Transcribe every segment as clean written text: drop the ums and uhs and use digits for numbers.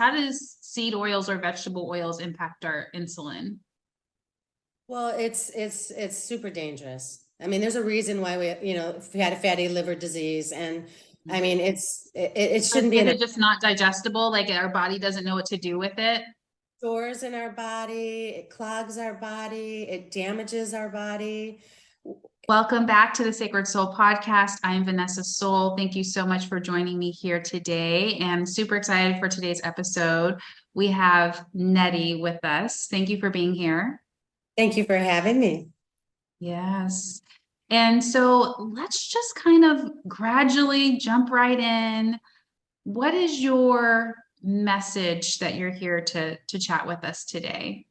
How does seed oils or vegetable oils impact our insulin? Well, it's super dangerous. I mean, there's a reason why if we had a fatty liver disease, and I mean, it shouldn't be Is in our it just not digestible? Like our body doesn't know what to do with it? stores in our body. It clogs our body. It damages our body. Welcome back to the Sacred Soul podcast. I'm Vanessa Soul. Thank you so much for joining me here today. And super excited for today's episode. We have Nettie with us. Thank you for being here. Thank you for having me. Yes. And so let's just kind of gradually jump right in. What is your message that you're here to chat with us today?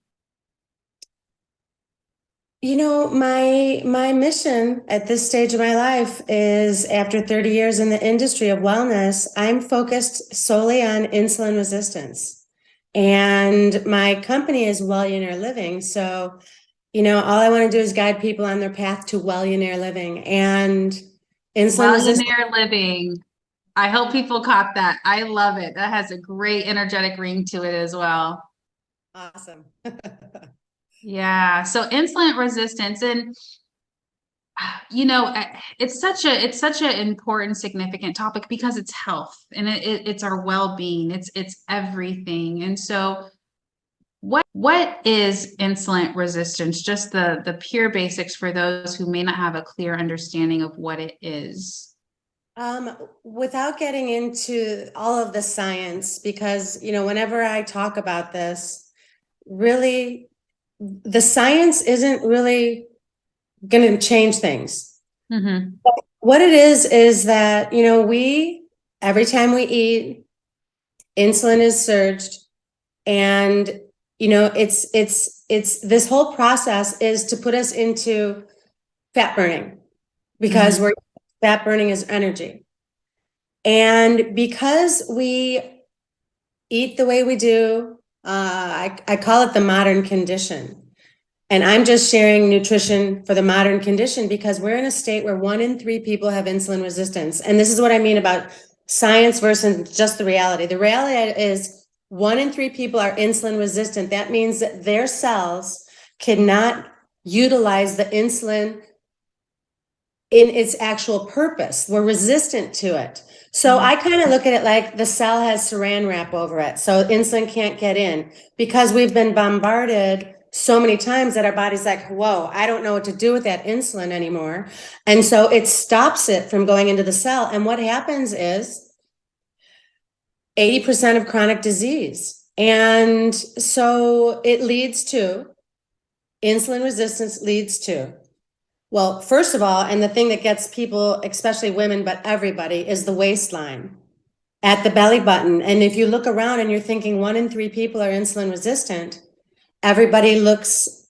You know, my mission at this stage of my life is, after 30 years in the industry of wellness, I'm focused solely on insulin resistance. And my company is Wellionaire Living. So, all I want to do is guide people on their path to Wellionaire Living. And insulin resistance. Wellionaire Living. I hope people caught that. I love it. That has a great energetic ring to it as well. Awesome. Yeah. So insulin resistance, and it's such an important, significant topic because it's health and it's our well-being. It's everything. And so what is insulin resistance? Just the pure basics for those who may not have a clear understanding of what it is. Without getting into all of the science, because, whenever I talk about this, really, the science isn't really going to change things. Mm-hmm. What it is that, every time we eat, insulin is surged. And, it's this whole process is to put us into fat burning, because fat burning is energy. And because we eat the way we do, I call it the modern condition. And I'm just sharing nutrition for the modern condition because we're in a state where 1 in 3 people have insulin resistance. And this is what I mean about science versus just the reality. The reality is 1 in 3 people are insulin resistant. That means that their cells cannot utilize the insulin in its actual purpose. We're resistant to it. So I kind of look at it like the cell has saran wrap over it. So insulin can't get in because we've been bombarded so many times that our body's like, whoa, I don't know what to do with that insulin anymore. And so it stops it from going into the cell. And what happens is 80% of chronic disease. And so it leads to insulin resistance leads to, well, first of all, and the thing that gets people, especially women, but everybody, is the waistline at the belly button. And if you look around and you're thinking 1 in 3 people are insulin resistant, everybody looks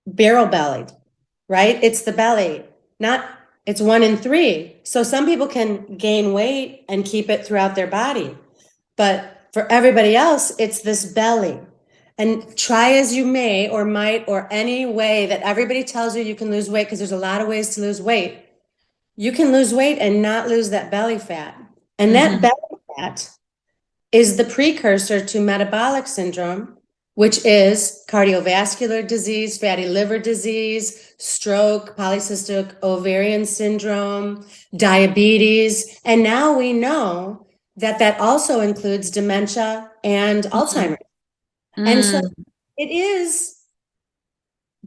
barrel bellied, right? It's the belly, it's 1 in 3. So some people can gain weight and keep it throughout their body. But for everybody else, it's this belly. And try as you may or might, or any way that everybody tells you can lose weight, because there's a lot of ways to lose weight. You can lose weight and not lose that belly fat. And that belly fat is the precursor to metabolic syndrome, which is cardiovascular disease, fatty liver disease, stroke, polycystic ovarian syndrome, diabetes. And now we know that also includes dementia and Alzheimer's. And so it is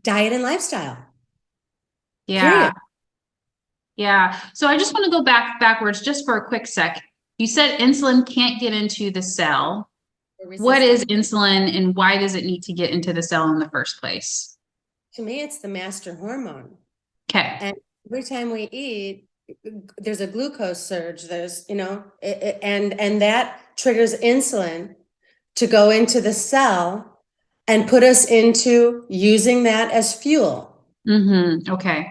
diet and lifestyle. Yeah. Period. Yeah. So I just want to go backwards just for a quick sec. You said insulin can't get into the cell. What is insulin and why does it need to get into the cell in the first place? To me, it's the master hormone. Okay. And every time we eat, there's a glucose surge. There's, and that triggers insulin to go into the cell and put us into using that as fuel. Okay.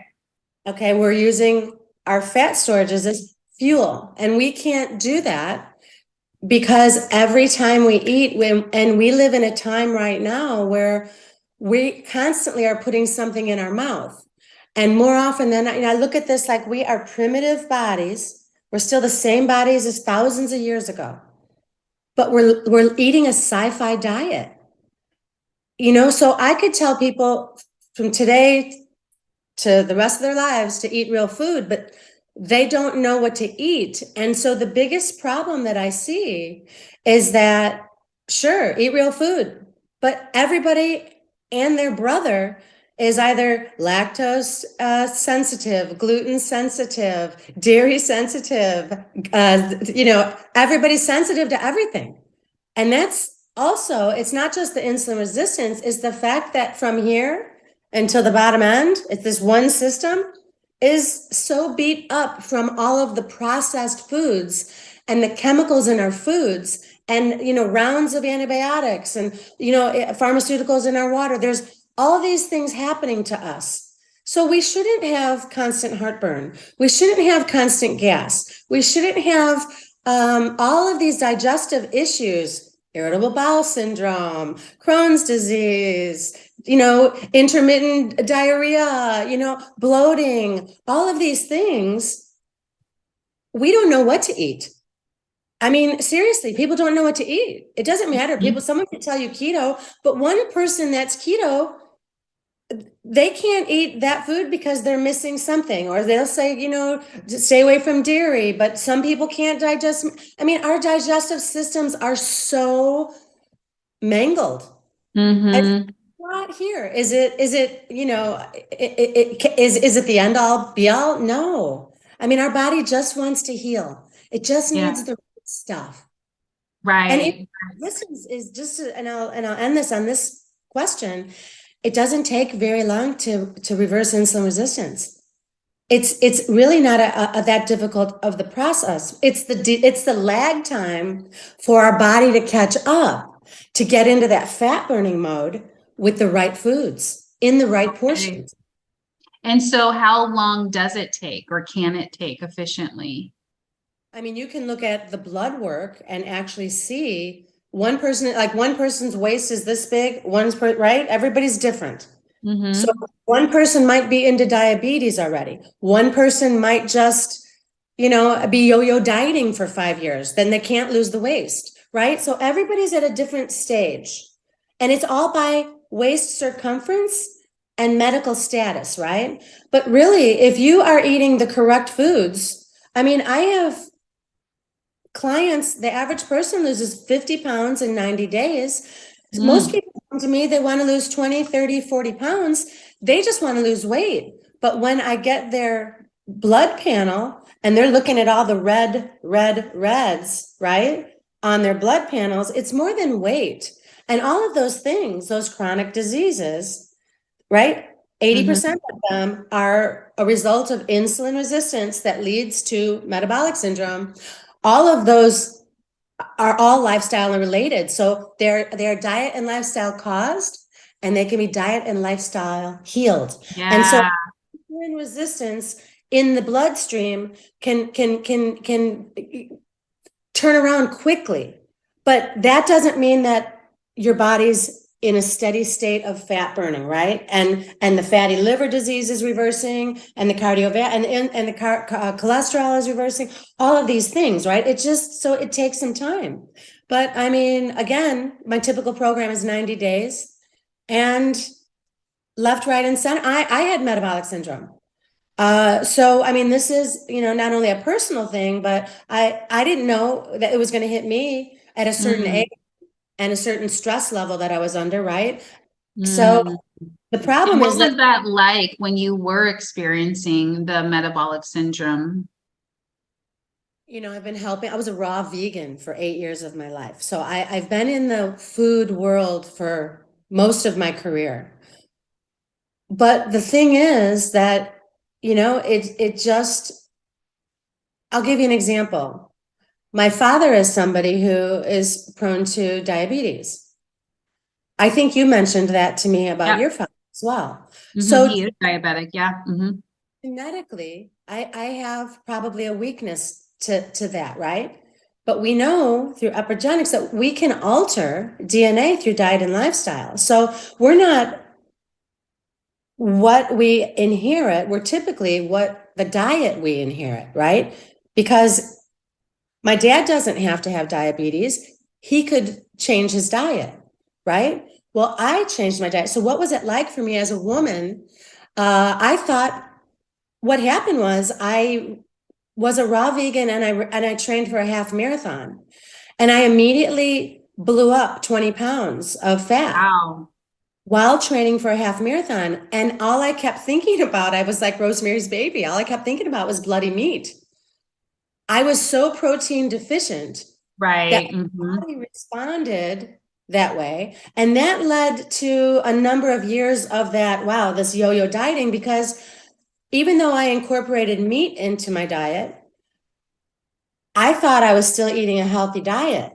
Okay, we're using our fat storages as fuel, and we can't do that because every time we eat, and we live in a time right now where we constantly are putting something in our mouth. And more often than not, I look at this like we are primitive bodies. We're still the same bodies as thousands of years ago. but we're eating a sci-fi diet. So I could tell people from today to the rest of their lives to eat real food, but they don't know what to eat. And so the biggest problem that I see is that, sure, eat real food, but everybody and their brother is either lactose sensitive, gluten sensitive, dairy sensitive, everybody's sensitive to everything. And that's also, it's not just the insulin resistance, it's the fact that from here until the bottom end, it's this one system is so beat up from all of the processed foods and the chemicals in our foods and, rounds of antibiotics and, pharmaceuticals in our water. There's all these things happening to us. So we shouldn't have constant heartburn. We shouldn't have constant gas. We shouldn't have all of these digestive issues, irritable bowel syndrome, Crohn's disease, intermittent diarrhea, bloating, all of these things. We don't know what to eat. I mean, seriously, people don't know what to eat. It doesn't matter. Someone can tell you keto, but one person that's keto, they can't eat that food because they're missing something, or they'll say, stay away from dairy, but some people can't digest. I mean, our digestive systems are so mangled. Mm-hmm. Not here. Is it, is it the end all be all? No. I mean, our body just wants to heal. It just Yeah. needs the right stuff. Right. This is just, and I'll end this on this question. It doesn't take very long to reverse insulin resistance. It's really not a that difficult of the process. It's the lag time for our body to catch up, to get into that fat burning mode with the right foods in the right portions. And so how long does it take, or can it take efficiently? I mean, you can look at the blood work and actually see one person's waist is this big, right? Everybody's different. Mm-hmm. So one person might be into diabetes already. One person might just, be yo-yo dieting for 5 years. Then they can't lose the waist, right? So everybody's at a different stage. And it's all by waist circumference and medical status, right? But really, if you are eating the correct foods, I mean, I have clients, the average person loses 50 pounds in 90 days. Most people come to me, they want to lose 20, 30, 40 pounds. They just want to lose weight. But when I get their blood panel and they're looking at all the reds, right, on their blood panels, it's more than weight. And all of those things, those chronic diseases, right, 80% of them are a result of insulin resistance that leads to metabolic syndrome. All of those are all lifestyle related. So they're diet and lifestyle caused, and they can be diet and lifestyle healed. Yeah. And so insulin resistance in the bloodstream can turn around quickly. But that doesn't mean that your body's in a steady state of fat burning, right? And the fatty liver disease is reversing, and the cholesterol is reversing, all of these things, right? It takes some time. But I mean, again, my typical program is 90 days, and left, right, and center. I had metabolic syndrome. So, I mean, this is, not only a personal thing, but I didn't know that it was going to hit me at a certain age and a certain stress level that I was under, right? So the problem what is was that like when you were experiencing the metabolic syndrome? I've been helping. I was a raw vegan for 8 years of my life. So I've been in the food world for most of my career. But the thing is that, I'll give you an example. My father is somebody who is prone to diabetes. I think you mentioned that to me about your father as well. So he is diabetic, yeah. genetically, I have probably a weakness to that, right? But we know through epigenetics that we can alter DNA through diet and lifestyle. So we're not what we inherit, we're typically what the diet we inherit, right? Because my dad doesn't have to have diabetes. he could change his diet, right? Well, I changed my diet. So what was it like for me as a woman? I thought what happened was I was a raw vegan and I trained for a half marathon, and I immediately blew up 20 pounds of fat Wow. while training for a half marathon. And all I kept thinking about, I was like Rosemary's Baby. All I kept thinking about was bloody meat. I was so protein deficient that Right. my body responded that way. And that led to a number of years of that, wow, this yo-yo dieting, because even though I incorporated meat into my diet, I thought I was still eating a healthy diet.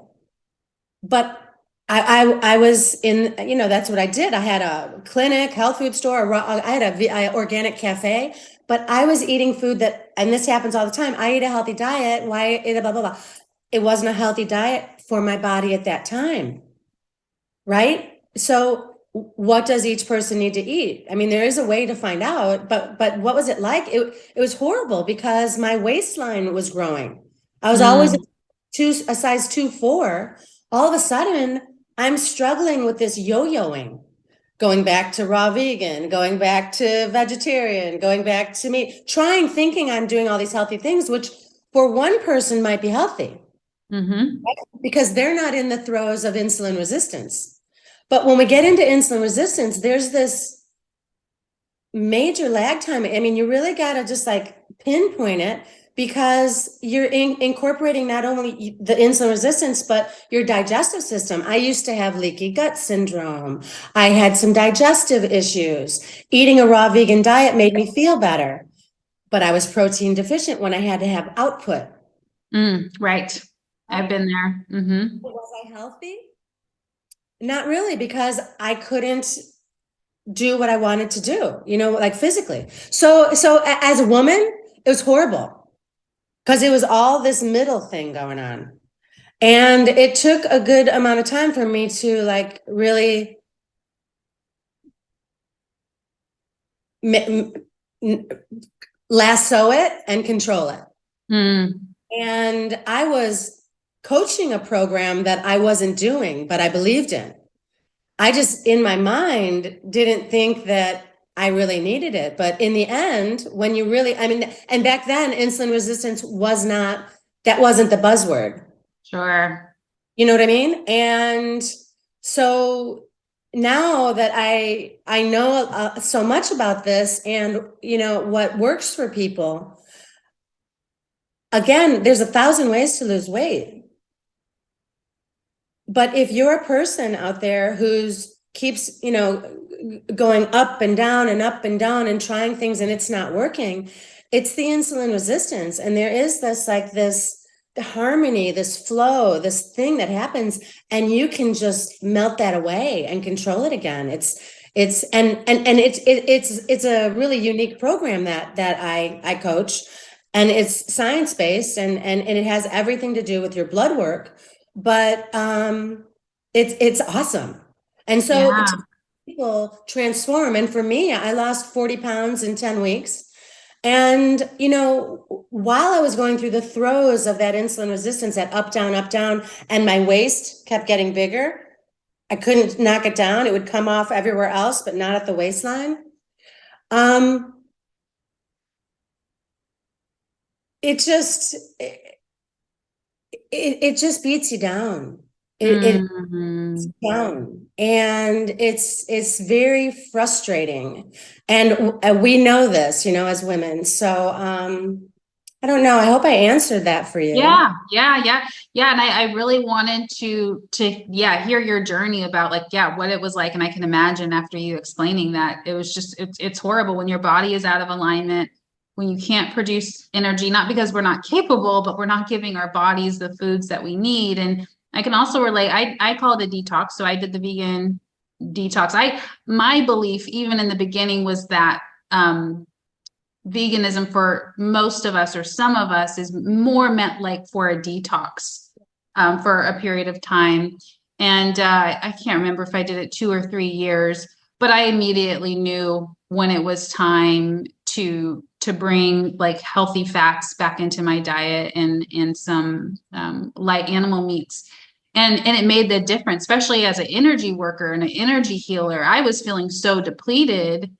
But I was in, that's what I did. I had a clinic, health food store, I had a organic cafe, but I was eating food that, and this happens all the time. I eat a healthy diet. Why, blah, blah, blah. It wasn't a healthy diet for my body at that time. Right? So what does each person need to eat? I mean, there is a way to find out, but what was it like? It was horrible because my waistline was growing. I was always Mm-hmm. a size 2'4". All of a sudden, I'm struggling with this yo-yoing, going back to raw vegan, going back to vegetarian, going back to meat, thinking I'm doing all these healthy things, which for one person might be healthy Mm-hmm. because they're not in the throes of insulin resistance. But when we get into insulin resistance, there's this major lag time. I mean, you really got to just like pinpoint it because you're incorporating not only the insulin resistance, but your digestive system. I used to have leaky gut syndrome. I had some digestive issues. Eating a raw vegan diet made me feel better, but I was protein deficient when I had to have output. Right. I've Right? been there. Mm-hmm. Was I healthy? Not really, because I couldn't do what I wanted to do, like physically. So as a woman, it was horrible because it was all this middle thing going on. And it took a good amount of time for me to like really lasso it and control it. Mm. And I was coaching a program that I wasn't doing, but I believed in. I just, in my mind, didn't think that I really needed it. But in the end, when you really, I mean, and back then, insulin resistance that wasn't the buzzword. Sure. You know what I mean? And so now that I know so much about this and, what works for people, again, there's 1,000 ways to lose weight. But if you're a person out there who's keeps, going up and down and up and down and trying things and it's not working, it's the insulin resistance. And there is this harmony, this flow, this thing that happens, and you can just melt that away and control it again. It's a really unique program that I coach, and it's science-based and it has everything to do with your blood work, but it's awesome. And so Yeah. people transform. And for me, I lost 40 pounds in 10 weeks. And, while I was going through the throes of that insulin resistance, that up, down, and my waist kept getting bigger, I couldn't knock it down. It would come off everywhere else, but not at the waistline. Um, it just, it just beats you down. It Mm-hmm. down, and it's very frustrating, and we know this, as women. So I don't know, I hope I answered that for you. Yeah, yeah. And I really wanted to hear your journey about like, yeah, what it was like. And I can imagine after you explaining that, it was just, it's horrible when your body is out of alignment, when you can't produce energy, not because we're not capable, but we're not giving our bodies the foods that we need. And I can also relate, I call it a detox. So I did the vegan detox. My belief, even in the beginning, was that, veganism for most of us or some of us is more meant like for a detox, for a period of time. And I can't remember if I did it 2 or 3 years, but I immediately knew when it was time to bring like healthy fats back into my diet and some light animal meats. And it made the difference, especially as an energy worker and an energy healer. I was feeling so depleted,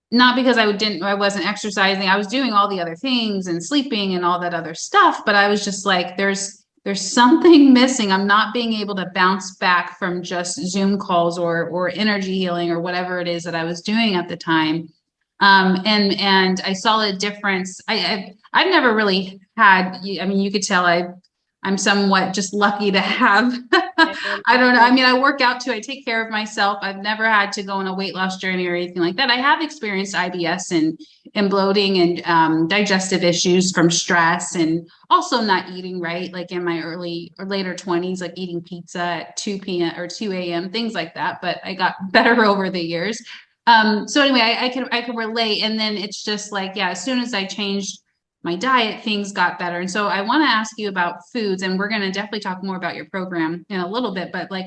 not because I wasn't exercising. I was doing all the other things and sleeping and all that other stuff, but I was just like, there's something missing. I'm not being able to bounce back from just Zoom calls or energy healing or whatever it is that I was doing at the time. And I saw a difference. I've never really had, I mean, you could tell I'm somewhat just lucky to have, I don't know. I mean, I work out too. I take care of myself. I've never had to go on a weight loss journey or anything like that. I have experienced IBS and bloating and digestive issues from stress, and also not eating right, like in my early or later 20s, like eating pizza at 2 p.m. or 2 a.m., things like that. But I got better over the years. So anyway, I can relate. And then it's just like, yeah, as soon as I changed my diet, things got better. And so I want to ask you about foods, and we're going to definitely talk more about your program in a little bit, but like,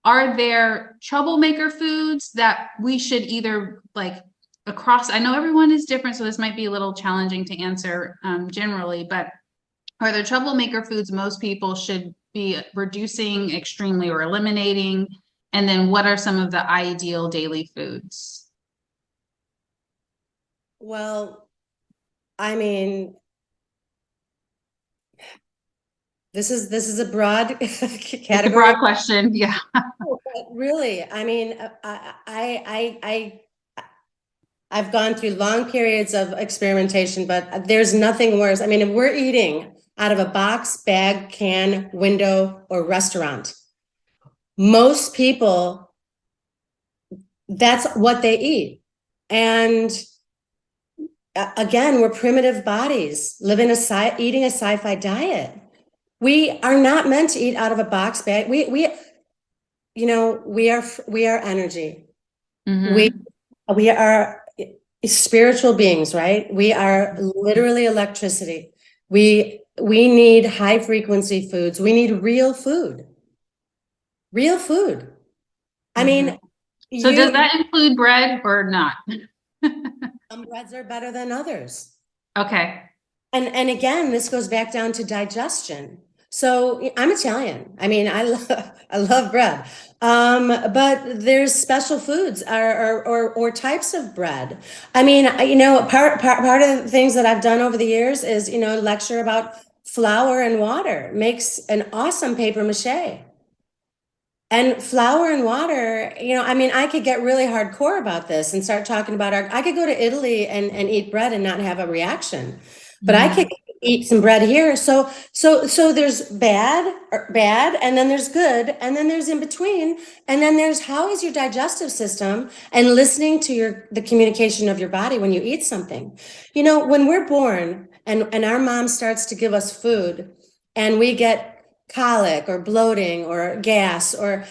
are there troublemaker foods that we should either like across? I know everyone is different, so this might be a little challenging to answer generally, but are there troublemaker foods most people should be reducing extremely or eliminating? And then what are some of the ideal daily foods? Well, I mean, this is a broad It's a category. broad question. Yeah. Really, I mean, I've gone through long periods of experimentation, but there's nothing worse. I mean, if we're eating out of a box, bag, can, window, or restaurant, most people, that's what they eat. And again, we're primitive bodies living eating a sci-fi diet. We are not meant to eat out of a box bag. We are energy. Mm-hmm. We are spiritual beings, right? We are literally electricity. We need high frequency foods. We need real food. Real food. I mean, so does that include bread or not? some breads are better than others. Okay. And again, this goes back down to digestion. So I'm Italian. I mean, I love bread. But there's special foods or types of bread. I mean, part of the things that I've done over the years is, lecture about flour and water makes an awesome paper mache. And flour and water, I mean, I could get really hardcore about this and start talking about I could go to Italy and eat bread and not have a reaction, but I could eat some bread here. So there's bad, and then there's good, and then there's in between, and then there's how is your digestive system and listening to the communication of your body when you eat something. When we're born and our mom starts to give us food and we get colic or bloating or gas or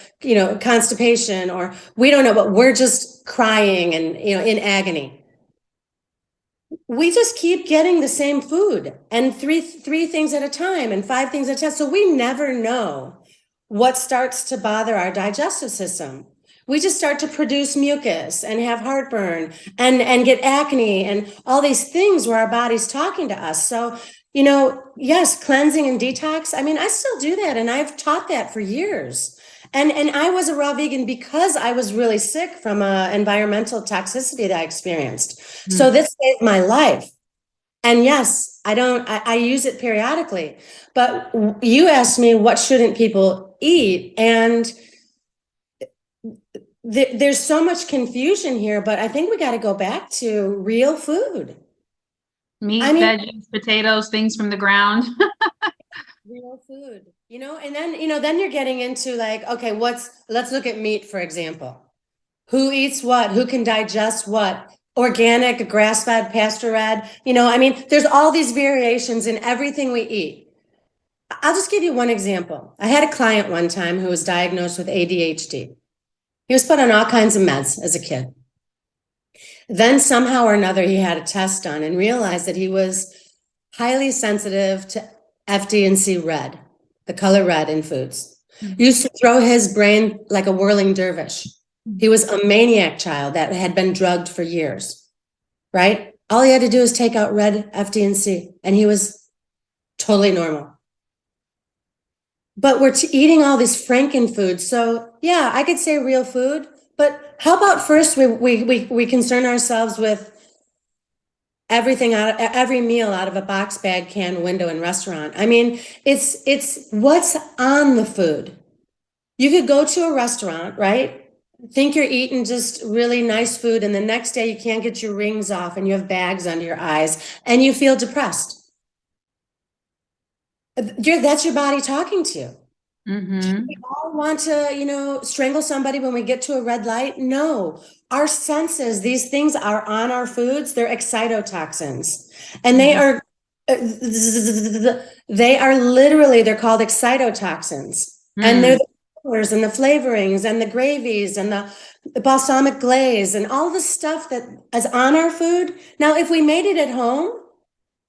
constipation, or we don't know, but we're just crying and in agony, we just keep getting the same food and three things at a time and 5 things at a time, so we never know what starts to bother our digestive system. We just start to produce mucus and have heartburn and get acne and all these things where our body's talking to us. So yes, cleansing and detox. I mean, I still do that, and I've taught that for years. And I was a raw vegan because I was really sick from environmental toxicity that I experienced. So this saved my life. And yes, I use it periodically. But you asked me what shouldn't people eat, and there's so much confusion here. But I think we got to go back to real food. Meat, veggies, potatoes, things from the ground. Real food, and then you're getting into like, okay, let's look at meat, for example. Who eats what? Who can digest what? Organic, grass-fed, pasture-fed. I mean, there's all these variations in everything we eat. I'll just give you one example. I had a client one time who was diagnosed with ADHD. He was put on all kinds of meds as a kid. Then somehow or another, he had a test done and realized that he was highly sensitive to FD&C red, the color red in foods. Used to throw his brain like a whirling dervish. He was a maniac child that had been drugged for years, right? All he had to do is take out red FD&C, and he was totally normal. but we're eating all this frankenfood. So yeah, I could say real food, but how about first we concern ourselves with everything out every meal out of a box, bag, can, window, and restaurant. I mean, it's what's on the food. You could go to a restaurant, right? Think you're eating just really nice food, and the next day you can't get your rings off and you have bags under your eyes and you feel depressed. That's your body talking to you. Mm-hmm. All want to, strangle somebody when we get to a red light? No. Our senses, these things are on our foods. They're excitotoxins. And Mm-hmm. they are literally, they're called excitotoxins. And they're the colors and the flavorings and the gravies and the balsamic glaze and all the stuff that is on our food. Now, if we made it at home,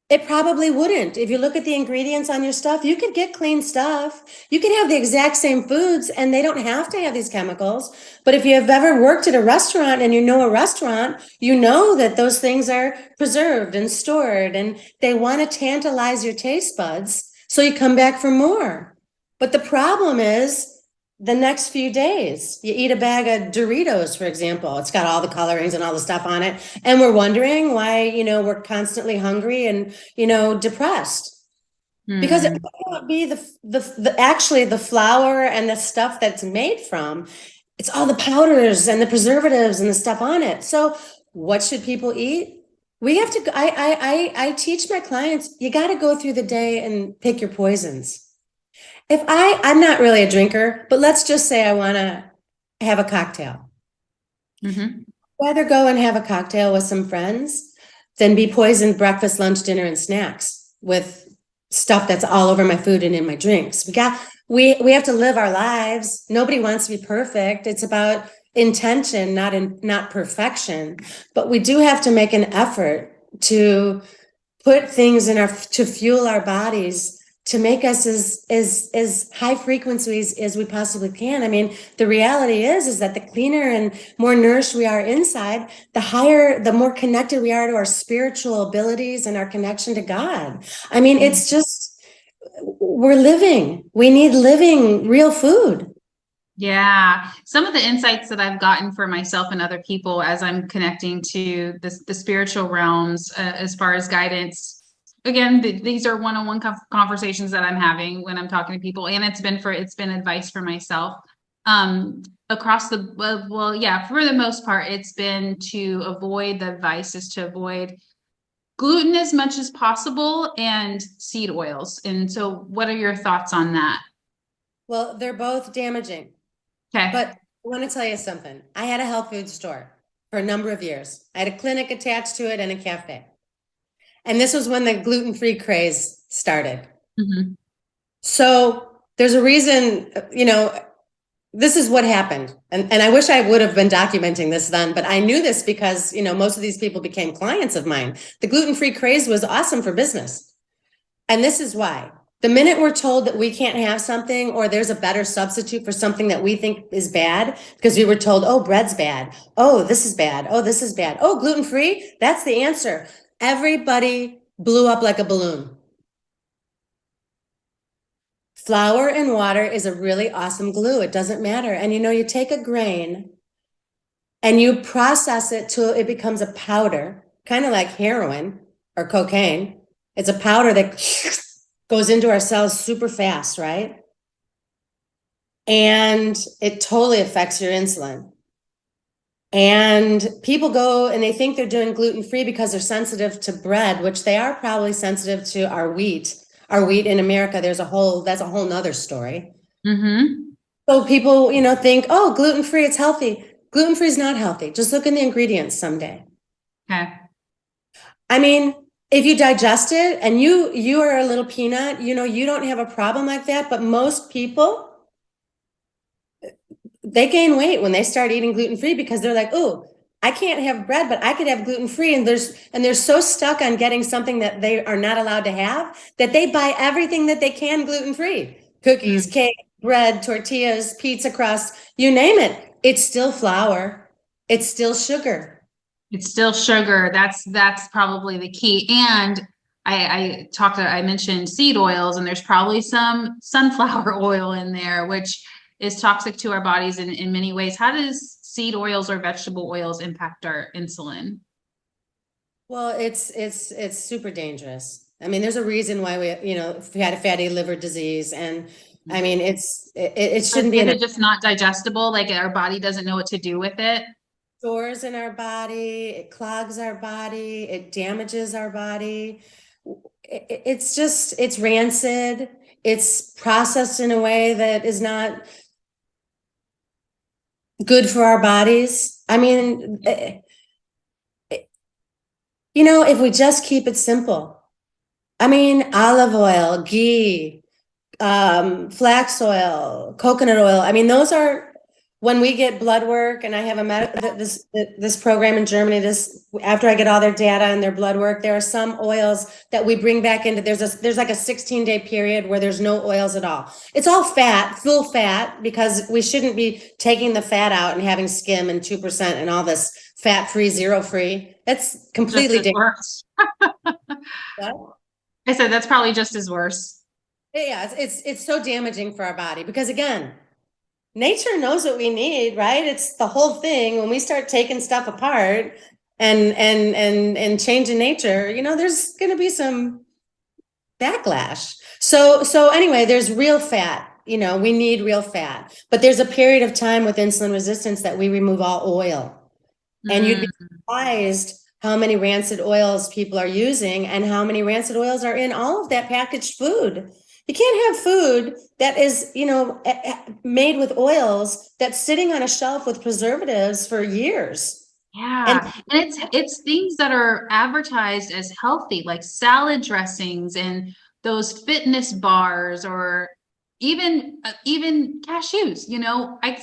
it probably wouldn't. If you look at the ingredients on your stuff, you could get clean stuff. You could have the exact same foods and they don't have to have these chemicals. But if you have ever worked at a restaurant and you know a restaurant, you know that those things are preserved and stored and they want to tantalize your taste buds so you come back for more. But the problem is the next few days, you eat a bag of Doritos, for example. It's got all the colorings and all the stuff on it. And we're wondering why, we're constantly hungry and, depressed. Because it Mm-hmm. might not be actually the flour and the stuff that's made from. It's all the powders and the preservatives and the stuff on it. So what should people eat? We have to, I teach my clients, you got to go through the day and pick your poisons. If I'm not really a drinker, but let's just say I want to have a cocktail. Mm-hmm. Rather go and have a cocktail with some friends than be poisoned breakfast, lunch, dinner, and snacks with stuff that's all over my food and in my drinks. We have to live our lives. Nobody wants to be perfect. It's about intention, not perfection. But we do have to make an effort to put things to fuel our bodies to make us as high frequencies as we possibly can. I mean, the reality is that the cleaner and more nourished we are inside, the more connected we are to our spiritual abilities and our connection to God. I mean, it's just, we need living real food. Yeah. Some of the insights that I've gotten for myself and other people as I'm connecting to the spiritual realms, as far as guidance. Again, these are one-on-one conversations that I'm having when I'm talking to people, and it's been advice for myself. Across the well, yeah, for the most part, it's been to avoid the vices, to avoid gluten as much as possible, and seed oils. And so, what are your thoughts on that? Well, they're both damaging. Okay. But I want to tell you something. I had a health food store for a number of years. I had a clinic attached to it and a cafe. And this was when the gluten-free craze started. Mm-hmm. So there's a reason, this is what happened. And I wish I would have been documenting this then, but I knew this because, most of these people became clients of mine. The gluten-free craze was awesome for business. And this is why. The minute we're told that we can't have something or there's a better substitute for something that we think is bad, because we were told, oh, bread's bad. Oh, this is bad. Oh, this is bad. Oh, gluten-free? That's the answer. Everybody blew up like a balloon. Flour and water is a really awesome glue. It doesn't matter. And you take a grain and you process it till it becomes a powder, kind of like heroin or cocaine. It's a powder that goes into our cells super fast, right? And it totally affects your insulin. And people go and they think they're doing gluten-free because they're sensitive to bread, which they are probably sensitive to our wheat. Our wheat in America, that's a whole nother story. Mm-hmm. So people, think, oh, gluten-free, it's healthy. Gluten-free is not healthy. Just look in the ingredients someday. Okay. I mean, if you digest it and you are a little peanut, you don't have a problem like that. But most people, they gain weight when they start eating gluten-free because they're like, oh, I can't have bread, but I could have gluten-free. And they're so stuck on getting something that they are not allowed to have that they buy everything that they can gluten-free. Cookies, cake, bread, tortillas, pizza crust, you name it. It's still flour. It's still sugar. It's still sugar. That's probably the key. And I mentioned seed oils, and there's probably some sunflower oil in there, which is toxic to our bodies in many ways. How does seed oils or vegetable oils impact our insulin? Well, it's super dangerous. I mean, there's a reason why we had a fatty liver disease, and I mean, it shouldn't be Is in our it just not digestible? Like our body doesn't know what to do with it? stores in our body, it clogs our body, it damages our body. It's rancid. It's processed in a way that is not good for our bodies. I mean, if we just keep it simple. I mean, olive oil, ghee, flax oil, coconut oil. I mean, those are when we get blood work, and I have this program in Germany. After I get all their data and their blood work, there are some oils that we bring back into. There's like a 16-day period where there's no oils at all. It's all fat, full fat, because we shouldn't be taking the fat out and having skim and 2% and all this fat-free, zero-free. That's completely Worse. dangerous. I said that's probably just as worse. Yeah, it's so damaging for our body because, again, nature knows what we need, right? It's the whole thing. When we start taking stuff apart and changing nature, there's going to be some backlash. So anyway, there's real fat. We need real fat, but there's a period of time with insulin resistance that we remove all oil, and you'd be surprised how many rancid oils people are using and how many rancid oils are in all of that packaged food. You can't have food that is, made with oils that's sitting on a shelf with preservatives for years. Yeah. And it's things that are advertised as healthy, like salad dressings and those fitness bars, or even cashews.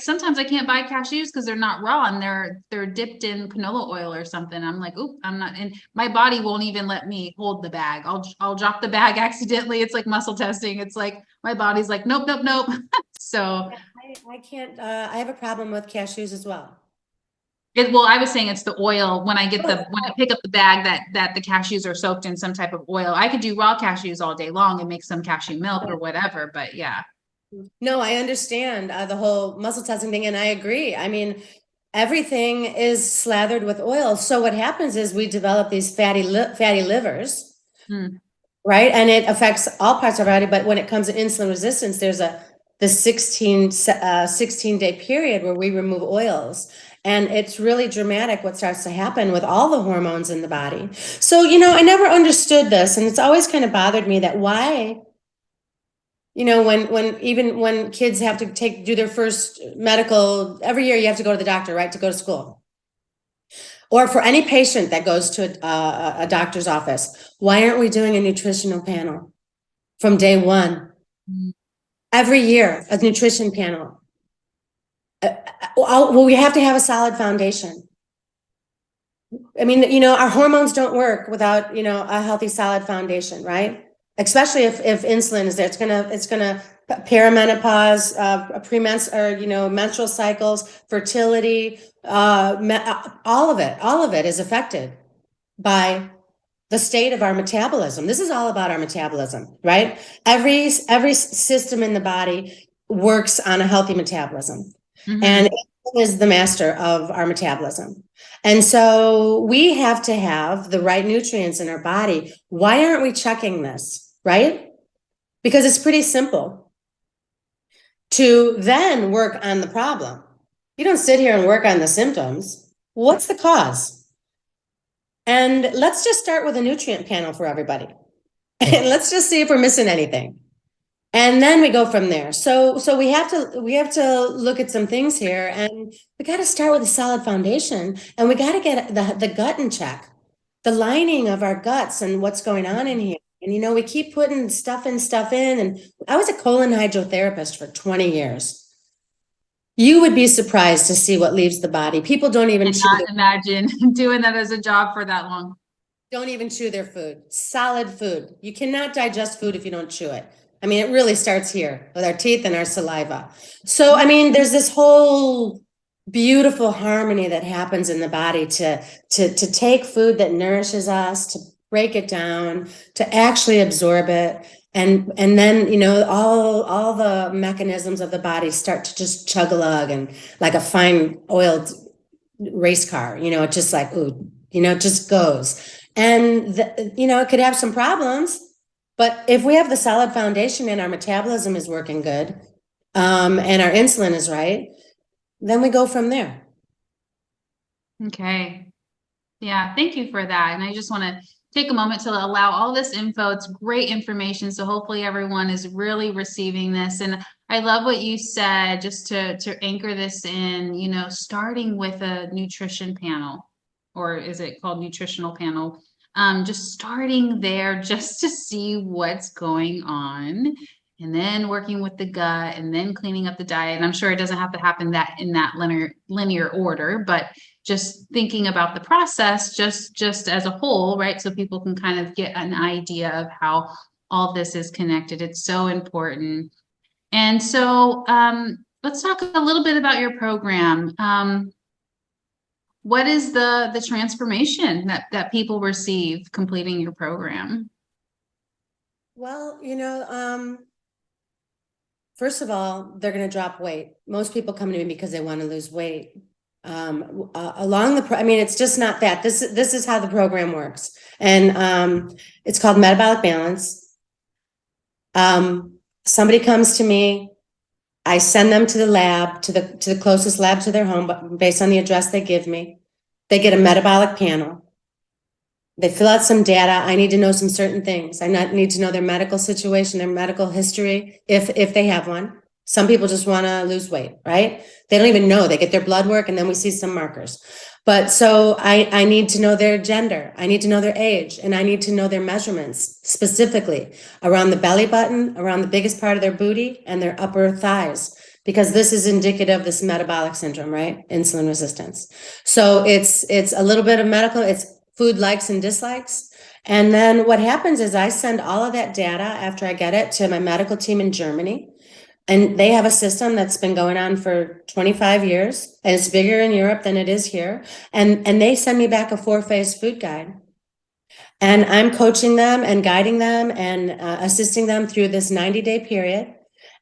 Sometimes I can't buy cashews because they're not raw and they're dipped in canola oil or something. I'm like, oop, I'm not, and my body won't even let me hold the bag. I'll drop the bag accidentally. It's like muscle testing. It's like my body's like, nope, nope, nope. So I can't, I have a problem with cashews as well. well, I was saying it's the oil. When I pick up the bag that the cashews are soaked in some type of oil. I could do raw cashews all day long and make some cashew milk or whatever, but yeah. No, I understand the whole muscle testing thing, and I agree. I mean, everything is slathered with oil. So what happens is we develop these fatty livers, right? And it affects all parts of our body. But when it comes to insulin resistance, there's the 16-day period where we remove oils. And it's really dramatic what starts to happen with all the hormones in the body. So, I never understood this. And it's always kind of bothered me that why, when kids have to do their first medical, every year you have to go to the doctor, right, to go to school. Or for any patient that goes to a doctor's office, why aren't we doing a nutritional panel from day one? Every year, a nutrition panel. Well, we have to have a solid foundation. I mean, our hormones don't work without, a healthy, solid foundation, right? Especially if insulin is there, it's gonna perimenopause, menstrual cycles, fertility, all of it is affected by the state of our metabolism. This is all about our metabolism, right? Every system in the body works on a healthy metabolism. And it is the master of our metabolism. And so we have to have the right nutrients in our body. Why aren't we checking this, right? Because it's pretty simple to then work on the problem. You don't sit here and work on the symptoms. What's the cause? And let's just start with a nutrient panel for everybody. And let's just see if we're missing anything. And then we go from there. So we have to look at some things here, and we got to start with a solid foundation, and we got to get the gut in check, the lining of our guts and what's going on in here. And, we keep putting stuff in. And I was a colon hydrotherapist for 20 years. You would be surprised to see what leaves the body. People don't even imagine doing that as a job for that long. Don't even chew their food. Solid food. You cannot digest food if you don't chew it. I mean, it really starts here with our teeth and our saliva. So, I mean, there's this whole beautiful harmony that happens in the body to take food that nourishes us, break it down, to actually absorb it. And then, you know, all the mechanisms of the body start to just chug a lug, and like a fine oiled race car, you know, it just like, ooh, you know, it just goes. And, you know, it could have some problems, but if we have the solid foundation and our metabolism is working good, and our insulin is right, then we go from there. Okay. Yeah, thank you for that. And I just want to take a moment to allow all this info. It's great information. So hopefully everyone is really receiving this. And I love what you said, just to anchor this in, you know, starting with a nutrition panel, or is it called nutritional panel? Just starting there just to see what's going on, and then working with the gut, and then cleaning up the diet. And I'm sure it doesn't have to happen that in that linear order, but just thinking about the process just as a whole, right? So people can kind of get an idea of how all this is connected. It's so important. And so let's talk a little bit about your program. What is the transformation that people receive completing your program? Well, you know, first of all, they're going to drop weight. Most people come to me because they want to lose weight. I mean, it's just not that. This is how the program works, and it's called metabolic balance. Somebody comes to me, I send them to the lab, to the closest lab to their home, but based on the address they give me. They get a metabolic panel. They fill out some data. I need to know some certain things. I need to know their medical situation, their medical history, if they have one. Some people just want to lose weight, right? They don't even know. They get their blood work, and then we see some markers. But so I need to know their gender. I need to know their age, and I need to know their measurements, specifically around the belly button, around the biggest part of their booty, and their upper thighs, because this is indicative of this metabolic syndrome, right? Insulin resistance. So it's a little bit of medical, it's food likes and dislikes. And then what happens is I send all of that data after I get it to my medical team in Germany. And they have a system that's been going on for 25 years, and it's bigger in Europe than it is here. And they send me back a 4-phase food guide. And I'm coaching them and guiding them and assisting them through this 90-day period.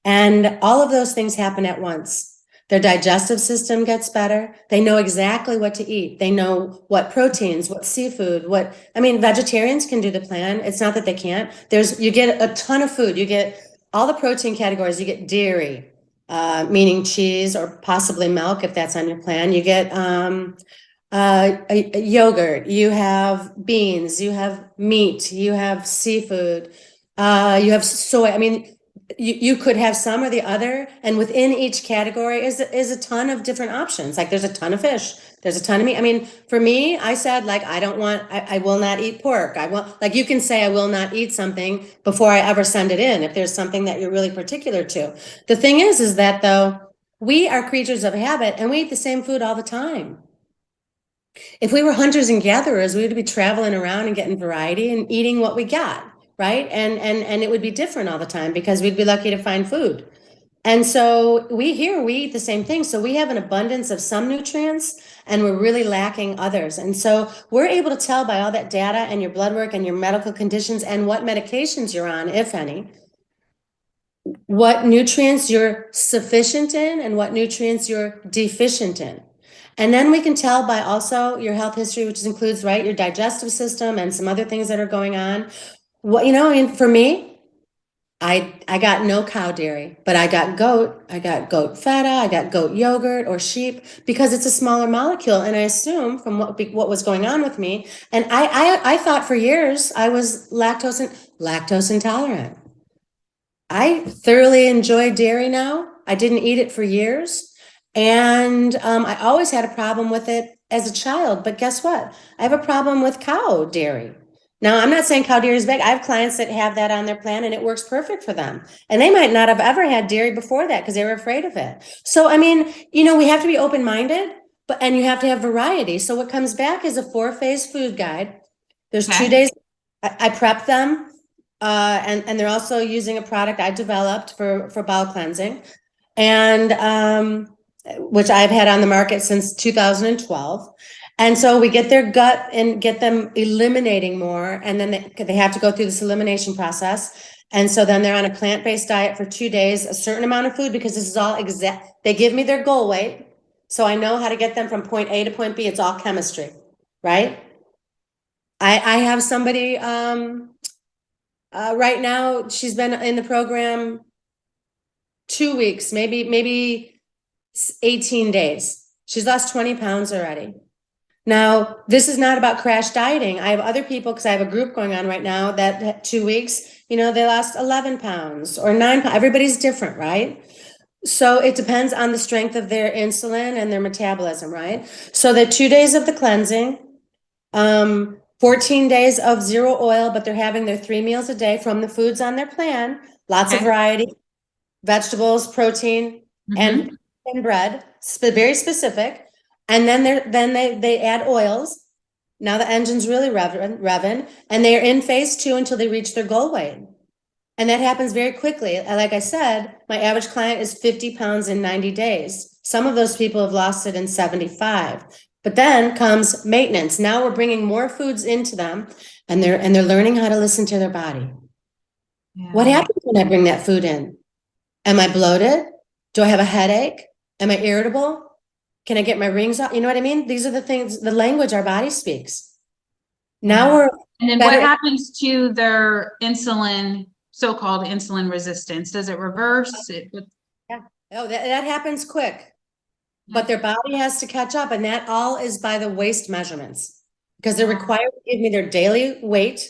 And all of those things happen at once. Their digestive system gets better. They know exactly what to eat. They know what proteins, what seafood, vegetarians can do the plan. It's not that they can't. You get a ton of food. You get all the protein categories. You get dairy, meaning cheese or possibly milk, if that's on your plan. You get a yogurt. You have beans. You have meat. You have seafood. You have soy. I mean, you could have some or the other, and within each category is a ton of different options. Like there's a ton of fish, there's a ton of meat. I mean, for me, I said, like, I will not eat pork. Like, you can say I will not eat something before I ever send it in, if there's something that you're really particular to. The thing is that, though, we are creatures of habit, and we eat the same food all the time. If we were hunters and gatherers, we would be traveling around and getting variety and eating what we got. Right. And it would be different all the time because we'd be lucky to find food. And so we eat the same thing. So we have an abundance of some nutrients, and we're really lacking others. And so we're able to tell by all that data and your blood work and your medical conditions and what medications you're on, if any, what nutrients you're sufficient in and what nutrients you're deficient in. And then we can tell by also your health history, which includes, right, your digestive system and some other things that are going on. What, you know, I mean, for me, I got no cow dairy, but I got goat feta, I got goat yogurt or sheep, because it's a smaller molecule. And I assume from what was going on with me, and I thought for years I was lactose intolerant. I thoroughly enjoy dairy now. I didn't eat it for years. And I always had a problem with it as a child. But guess what? I have a problem with cow dairy. Now, I'm not saying cow dairy is bad. I have clients that have that on their plan, and it works perfect for them. And they might not have ever had dairy before that because they were afraid of it. So, I mean, you know, we have to be open-minded, and you have to have variety. So what comes back is a 4-phase food guide. There's 2 days. I prep them, and they're also using a product I developed for bowel cleansing, and which I've had on the market since 2012. And so we get their gut and get them eliminating more. And then they have to go through this elimination process. And so then they're on a plant-based diet for 2 days, a certain amount of food, because this is all exact. They give me their goal weight. So I know how to get them from point A to point B. It's all chemistry, right? I have somebody right now, she's been in the program 2 weeks, maybe 18 days. She's lost 20 pounds already. Now, this is not about crash dieting. I have other people, because I have a group going on right now that 2 weeks, they lost 11 pounds or 9 pounds. Everybody's different, right? So it depends on the strength of their insulin and their metabolism, right? So the 2 days of the cleansing, 14 days of zero oil, but they're having their 3 meals a day from the foods on their plan, lots of variety, vegetables, protein, and bread, very specific. And then they add oils. Now the engine's really revving, and they are in phase 2 until they reach their goal weight. And that happens very quickly. Like I said, my average client is 50 pounds in 90 days. Some of those people have lost it in 75. But then comes maintenance. Now we're bringing more foods into them, and they're learning how to listen to their body. Yeah. What happens when I bring that food in? Am I bloated? Do I have a headache? Am I irritable? Can I get my rings off? You know what I mean? These are the things, the language our body speaks. Now we're And then what happens to their insulin, so-called insulin resistance? Does it reverse? Yeah. Oh, that happens quick. But their body has to catch up, and that all is by the waist measurements, because they're required to give me their daily weight,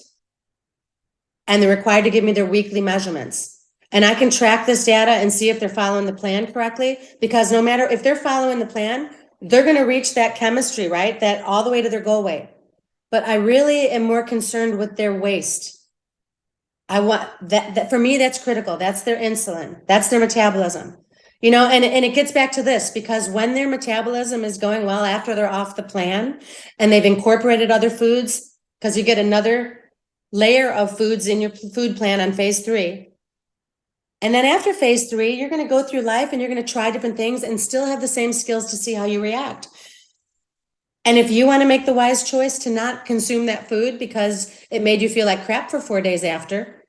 and they're required to give me their weekly measurements. And I can track this data and see if they're following the plan correctly, because no matter if they're following the plan, they're going to reach that chemistry, right? That all the way to their goal weight. But I really am more concerned with their waist. I want that for me, that's critical. That's their insulin. That's their metabolism. And it gets back to this, because when their metabolism is going well after they're off the plan and they've incorporated other foods, because you get another layer of foods in your food plan on phase 3. And then after phase 3, you're going to go through life and you're going to try different things and still have the same skills to see how you react. And if you want to make the wise choice to not consume that food because it made you feel like crap for 4 days after,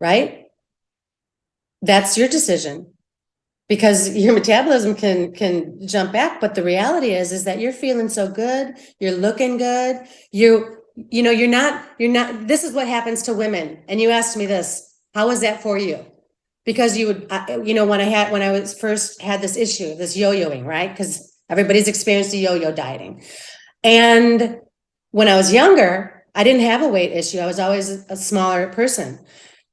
right? That's your decision, because your metabolism can jump back. But the reality is that you're feeling so good. You're looking good. You're not, this is what happens to women. And you asked me this, how was that for you? Because you would, when I was first had this issue, this yo-yoing, right? Because everybody's experienced the yo-yo dieting. And when I was younger, I didn't have a weight issue. I was always a smaller person.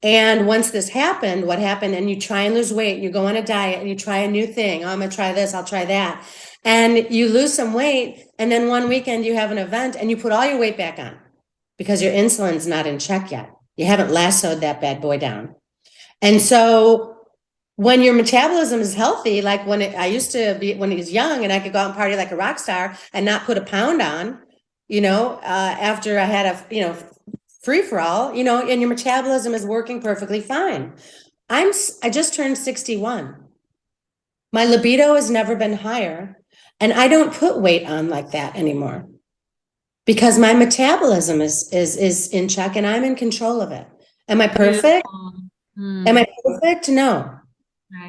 And once this happened, what happened? And you try and lose weight, you go on a diet and you try a new thing. Oh, I'm going to try this, I'll try that. And you lose some weight. And then one weekend you have an event and you put all your weight back on because your insulin's not in check yet. You haven't lassoed that bad boy down. And so when your metabolism is healthy, like I used to be when I was young and I could go out and party like a rock star and not put a pound on, after I had a, free for all, and your metabolism is working perfectly fine. I just turned 61. My libido has never been higher, and I don't put weight on like that anymore because my metabolism is in check and I'm in control of it. Am I perfect? Am I perfect? No.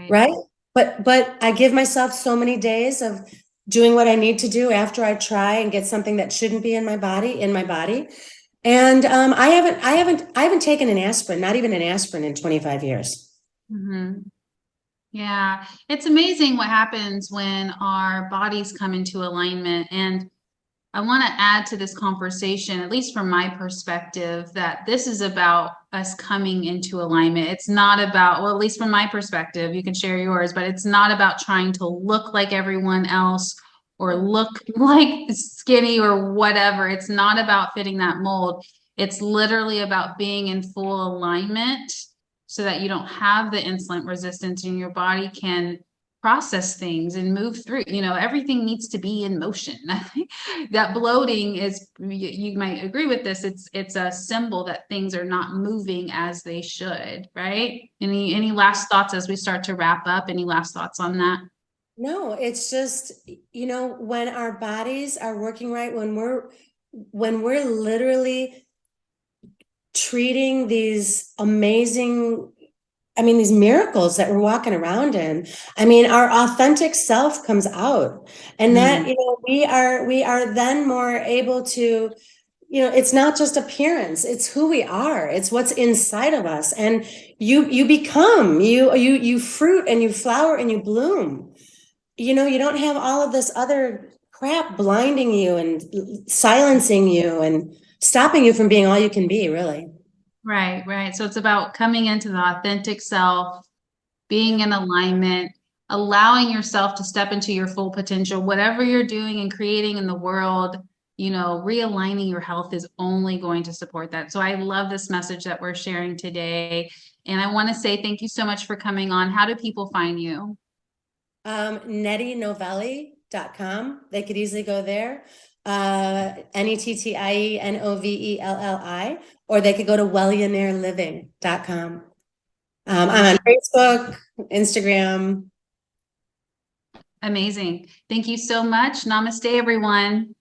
Right? But I give myself so many days of doing what I need to do after I try and get something that shouldn't be in my body. And I haven't taken an aspirin, not even an aspirin, in 25 years. Yeah, it's amazing what happens when our bodies come into alignment. And I want to add to this conversation, at least from my perspective, that this is about us coming into alignment. It's not about, well, at least from my perspective, you can share yours, but it's not about trying to look like everyone else or look like skinny or whatever. It's not about fitting that mold. It's literally about being in full alignment so that you don't have the insulin resistance and your body can process things and move through. Everything needs to be in motion. I think that bloating is, you might agree with this, it's a symbol that things are not moving as they should, right? Any last thoughts as we start to wrap up? Any last thoughts on that? No, it's just, when our bodies are working right, when we're literally treating these amazing, I mean, these miracles that we're walking around in. I mean, our authentic self comes out, and that, Mm, we are then more able to, it's not just appearance, it's who we are, it's what's inside of us. And you become, you fruit and you flower and you bloom. You don't have all of this other crap blinding you and silencing you and stopping you from being all you can be, really. right, right. So it's about coming into the authentic self, being in alignment, allowing yourself to step into your full potential, whatever you're doing and creating in the world, realigning your health is only going to support that. So I love this message that we're sharing today. And I want to say thank you so much for coming on. How do people find you? NettieNovelli.com. They could easily go there. NettieNovelli, or they could go to WellionaireLiving.com. I'm on Facebook, Instagram. Amazing. Thank you so much. Namaste, everyone.